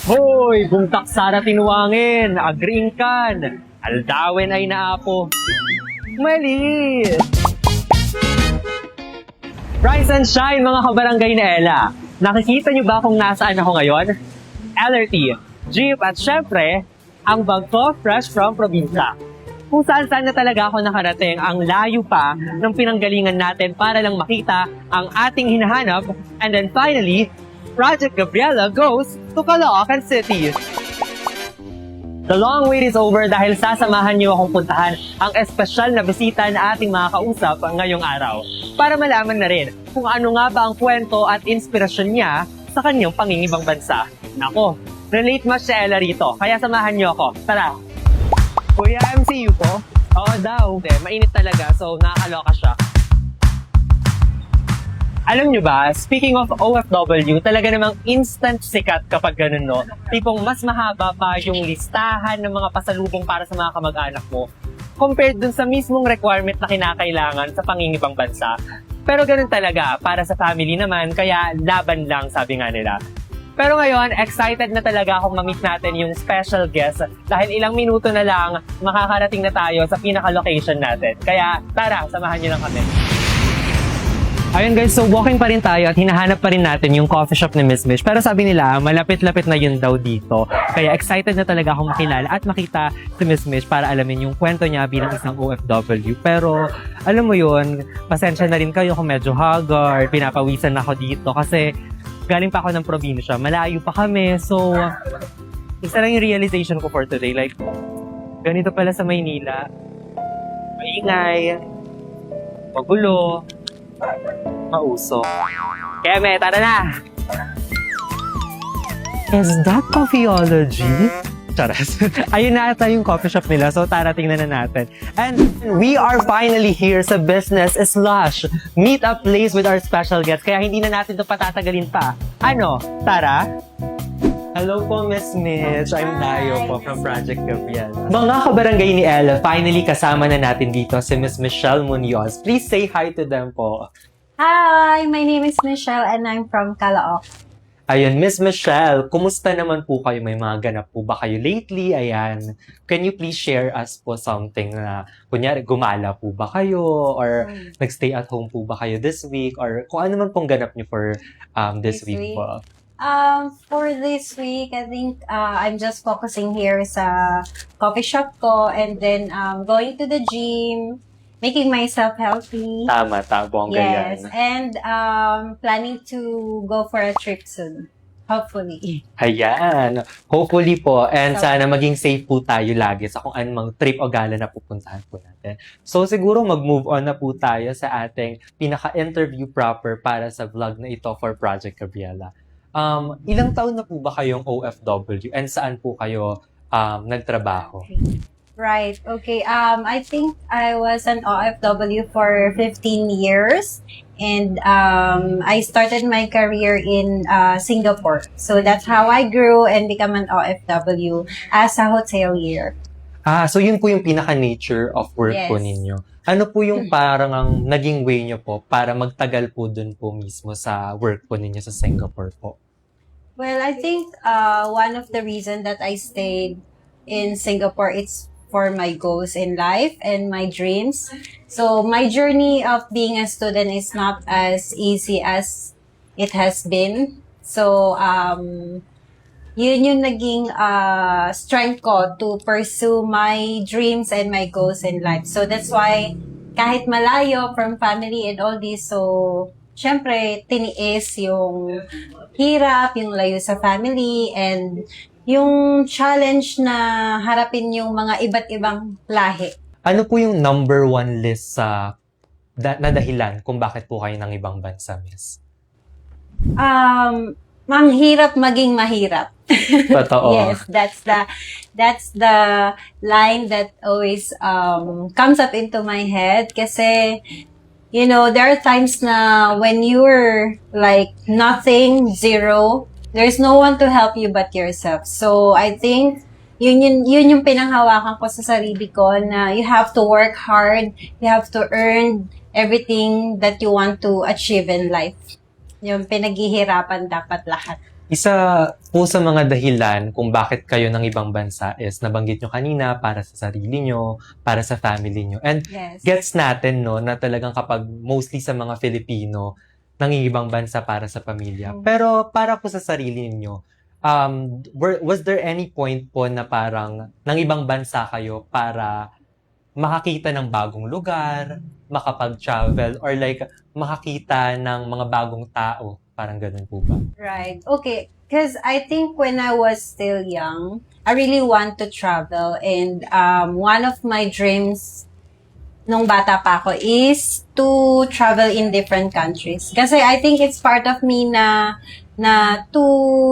Hoy! Bungtak Sara tinuangin! Agriing kan! Aldawin ay naapo! Mali! Rise and shine mga kabarangay na Ella! Nakikita niyo ba kung nasaan ako ngayon? LRT, jeep at syempre, ang bag ko fresh from probinsya. Kung saan-saan na talaga ako nakarating, ang layo pa ng pinanggalingan natin para lang makita ang ating hinahanap. And then finally, Project Gabriela goes to Caloocan City. The long wait is over dahil sasamahan niyo akong puntahan ang espesyal na bisita na ating mga kausap ngayong araw. Para malaman na rin kung ano nga ba ang kwento at inspirasyon niya sa kanyang pangingibang bansa. Nako, relate mas si Ella rito, kaya samahan niyo ako. Tara! Kuya, MCU po? Oo daw. Mainit talaga, so nakakaloka siya. Alam nyo ba, speaking of OFW, talaga namang instant sikat kapag ganun, no? Tipong mas mahaba pa yung listahan ng mga pasalubong para sa mga kamag-anak mo compared dun sa mismong requirement na kinakailangan sa pangingibang bansa. Pero ganun talaga, para sa family naman, kaya laban lang, sabi nga nila. Pero ngayon, excited na talaga akong ma-meet natin yung special guest dahil ilang minuto na lang makakarating na tayo sa pinaka-location natin. Kaya tara, samahan niyo lang kami. Ayun guys, so walking pa rin tayo at hinahanap pa rin natin yung coffee shop ni Miss Mish. Pero sabi nila, malapit-lapit na yun daw dito. Kaya excited na talaga akong makilala at makita si Miss Mish para alamin yung kwento niya bilang isang OFW. Pero alam mo yun, pasensya na rin kayo kung medyo haggard, pinapawisan na ako dito kasi galing pa ako ng probinsya, malayo pa kami. So, isa lang yung realization ko for today. Like, ganito pala sa Maynila. Maingay, magulo, mauso. Kaya tara na! Is that Coffeeology? Charas. Ayun na ata yung coffee shop nila, so tara tingnan na natin. And we are finally here sa Business Slush Meet Up Place with our special guest. Kaya hindi na natin ito patatagalin pa. Ano? Tara? Hello po, Miss Mitch. I'm Dayo po from Project Gabriela. Mga kabarangay ni Ella, finally kasama na natin dito si Miss Michelle Munoz. Please say hi to them po. Hi, my name is Michelle and I'm from Caloocan. Ayun, Miss Michelle, kumusta naman po kayo? May mga ganap po ba kayo lately? Ayan, can you please share us po something na, kunyari, gumala po ba kayo? Or nagstay at home po ba kayo this week? Or kung ano man pong ganap niyo for this week po? For this week, I think I'm just focusing here sa coffee shop ko and then going to the gym, making myself healthy. Tama, bongga yan. Yes, and planning to go for a trip soon. Hopefully. Ayan. Hopefully po. And sana maging safe po tayo lagi sa kung anumang trip o gala na pupuntahan po natin. So siguro mag-move on na po tayo sa ating pinaka-interview proper para sa vlog na ito for Project Gabriela. Ilang taon na po ba kayong OFW and saan po kayo nagtrabaho? Right. Okay. I think I was an OFW for 15 years. And I started my career in Singapore. So that's how I grew and become an OFW as a hotelier. So yun po yung pinaka-nature of work po ninyo. Ano po yung parang ang naging way nyo po para magtagal po dun po mismo sa work po ninyo sa Singapore po? Well, I think one of the reasons that I stayed in Singapore, it's for my goals in life and my dreams. So my journey of being a student is not as easy as it has been. So yun yung naging strength ko to pursue my dreams and my goals in life. So that's why kahit malayo from family and all this, so syempre tiniis yung hirap, yung layo sa family, and yung challenge na harapin yung mga iba't ibang lahi. Ano po yung number one list sa na dahilan kung bakit po kayo ng ibang bansa, Miss? Manghirap maging mahirap. Totoo. Yes, that's the line that always comes up into my head kasi you know, there are times na when you're like nothing, zero, there's no one to help you but yourself. So I think yun yung pinanghawakan ko sa sarili ko na you have to work hard, you have to earn everything that you want to achieve in life. Yung pinaghihirapan dapat lahat. Isa po sa mga dahilan kung bakit kayo ng ibang bansa is nabanggit nyo kanina para sa sarili nyo, para sa family nyo. And Yes. gets natin, no, na talagang kapag mostly sa mga Filipino, nangingibang bansa para sa pamilya. Pero para po sa sarili niyo, was there any point po na parang nang ibang bansa kayo para makakita ng bagong lugar, makapag-travel, or like makakita ng mga bagong tao? Parang ganun po ba? Right. Okay. Because I think when I was still young, I really want to travel. And one of my dreams nung bata pa ako is to travel in different countries. Kasi I think it's part of me na to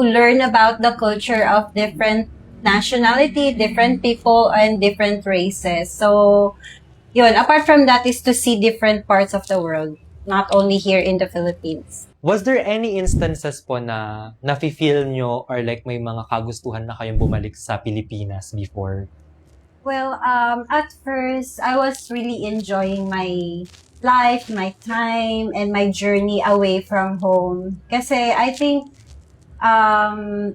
learn about the culture of different nationality, different people, and different races. So, yun. Apart from that is to see different parts of the world. Not only here in the Philippines. Was there any instances po na nafe-feel nyo or like may mga kagustuhan na kayong bumalik sa Pilipinas before? Well, at first, I was really enjoying my life, my time, and my journey away from home. Kasi I think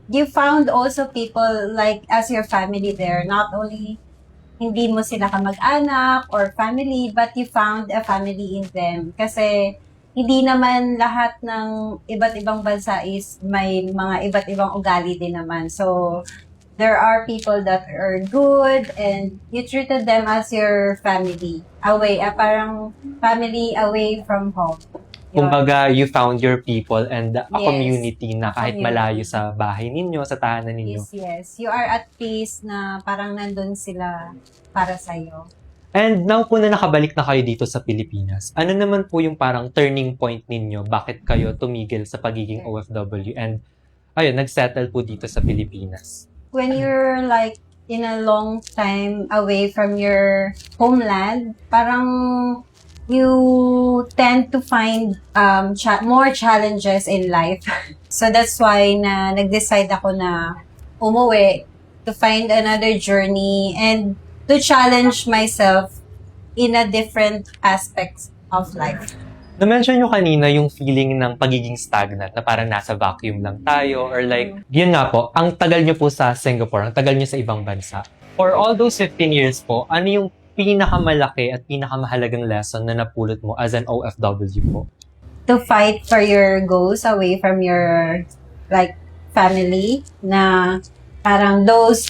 you found also people like as your family there. Not only hindi mo sila kamag-anak or family, but you found a family in them. Kasi hindi naman lahat ng iba't ibang bansa is may mga iba't ibang ugali din naman. So, there are people that are good and you treated them as your family. Parang family away from home. Yun. Kumbaga, you found your people and a Yes. community na kahit Community. malayo sa bahay ninyo, sa tahanan ninyo. Yes. You are at peace na parang nandun sila para sa'yo. And now po na nakabalik na kayo dito sa Pilipinas, ano naman po yung parang turning point ninyo? Bakit kayo tumigil sa pagiging OFW? And ayun, nagsettle po dito sa Pilipinas. When you're like in a long time away from your homeland, parang you tend to find more challenges in life. So that's why na nag-decide ako na umuwi to find another journey and to challenge myself in a different aspects of life. Na-mention nyo kanina yung feeling ng pagiging stagnant, na parang nasa vacuum lang tayo, or like, yun nga po, ang tagal nyo po sa Singapore, ang tagal nyo sa ibang bansa. For all those 15 years po, ano yung pinakamalaki at pinakamahalagang lesson na napulot mo as an OFW po? To fight for your goals away from your like family, na parang those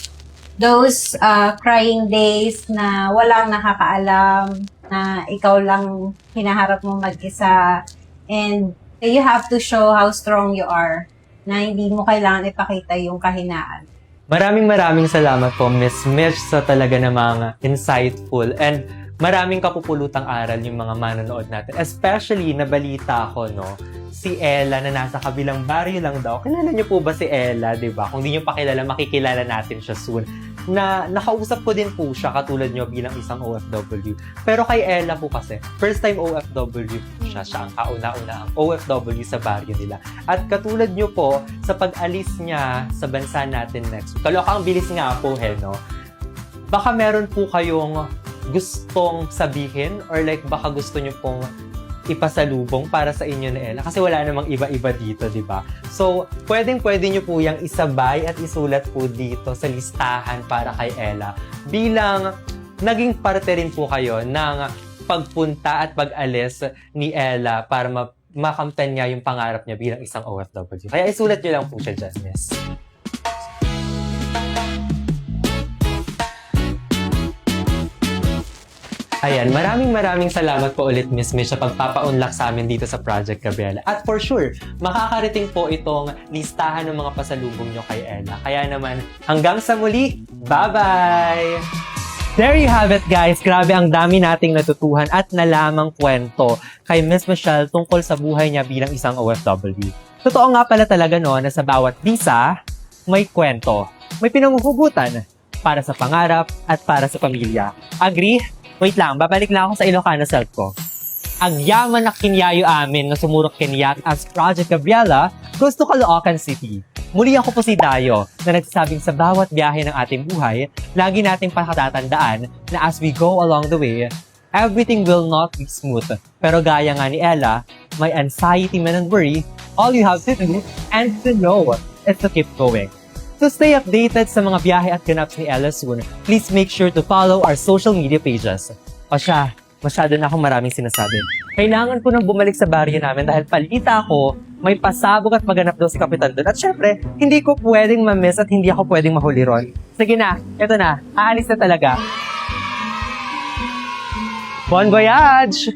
crying days na walang nakakaalam, na ikaw lang hinaharap mo mag-isa, and you have to show how strong you are, na hindi mo kailangan ipakita yung kahinaan. Maraming salamat po, Miss Mitch, sa talaga namang insightful and maraming kapupulutang aral yung mga manonood natin. Especially, nabalita ko, no, si Ella na nasa kabilang baryo lang daw. Kilala niyo po ba si Ella, di ba? Kung di niyo pa kilala, makikilala natin siya soon. Na nakausap ko din po siya katulad niyo bilang isang OFW. Pero kay Ella po kasi, first time OFW po siya. Siya ang kauna-una ang OFW sa baryo nila. At katulad niyo po, sa pag-alis niya sa bansa natin next week. Kalokang bilis nga po, no? Baka meron po kayong gustong sabihin or like baka gusto niyo pong ipasalubong para sa inyo na Ella kasi wala namang iba-iba dito, di ba? So, pwede niyo po yung isabay at isulat po dito sa listahan para kay Ella bilang naging parte rin po kayo ng pagpunta at pag-alis ni Ella para makamtan niya yung pangarap niya bilang isang OFW. Kaya isulat niyo lang po siya dyan, miss. Ayan, maraming salamat po ulit, Miss Mitch, sa pagpapa-unlock sa amin dito sa Project Gabriela. At for sure, makakarating po itong listahan ng mga pasalubong nyo kay Ella. Kaya naman, hanggang sa muli, bye-bye! There you have it, guys. Grabe ang dami nating natutuhan at nalamang kwento kay Miss Michelle tungkol sa buhay niya bilang isang OFW. Totoo nga pala talaga no, na sa bawat visa, may kwento. May pinanghuhugutan para sa pangarap at para sa pamilya. Agree? Wait lang, babalik lang ako sa Ilocano self ko. Ang yaman na kinyayo amin na sumurok kiniyak as Project Gabriela goes to Caloocan City. Muli ako po si Dayo na nagsasabing sa bawat biyahe ng ating buhay, lagi nating pakatatandaan na as we go along the way, everything will not be smooth. Pero gaya nga ni Ella, may anxiety man and worry, all you have to do and to know is to keep going. To stay updated sa mga biyahe at ganaps ni Ella soon, please make sure to follow our social media pages. O siya, masyado na akong maraming sinasabi. Kailangan ko nang bumalik sa baryo namin dahil palita ko, may pasabog at maganap daw si Kapitan doon. At syempre, hindi ko pwedeng ma-miss at hindi ako pwedeng mahuli ron. Sige na, eto na, aalis na talaga. Bon voyage!